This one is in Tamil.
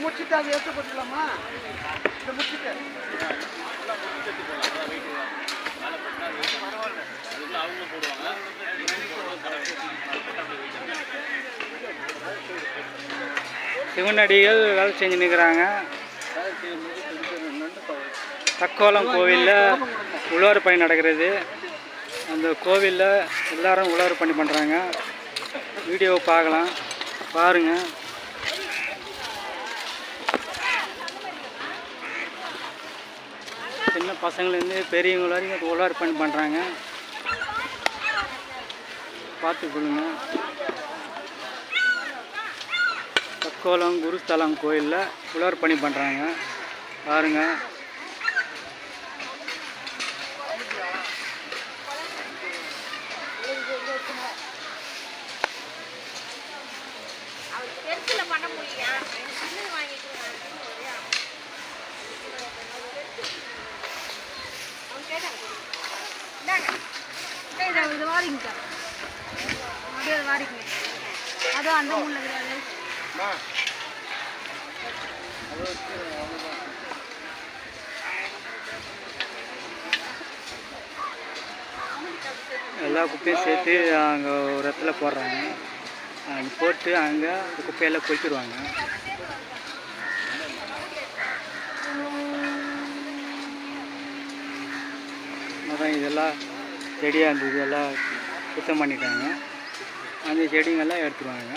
முடிச்சுட்டு அதை எடுத்து போட்டுக்கலாமா? இதை முடிச்சுட்டு சிவனடிகள் வேலை செஞ்சு நிற்கிறாங்க. தக்கோலம் கோவிலில் உழவர் பணி நடக்கிறது. அந்த கோவிலில் எல்லாரும் உழவர் பணி பண்ணுறாங்க. வீடியோவை பார்க்கலாம், பாருங்கள். சின்ன பசங்கள்லேருந்து பெரியவங்க வரைக்கும் உழவர் பணி பண்ணுறாங்க. பார்த்துக்கொள்ளுங்க. தக்கோலம் குருஸ்தலம் கோயிலில் உழவர் பணி பண்ணுறாங்க, பாருங்கள். இது வாரிங்க அப்படியே வாரிங்க. அதுவும் அந்த முள்ள கிடையாது. எல்லா குப்பையும் சேர்த்து அங்கே ஒரு இடத்துல போடுறாங்க. அங்கே போட்டு அங்கே அந்த குப்பையெல்லாம் கொளுத்திடுவாங்க. அதான் இதெல்லாம் செடியாக இருந்தது எல்லாம் சுத்தம் பண்ணிட்டாங்க. அந்த செடிங்கெல்லாம் எடுத்துருவாங்க.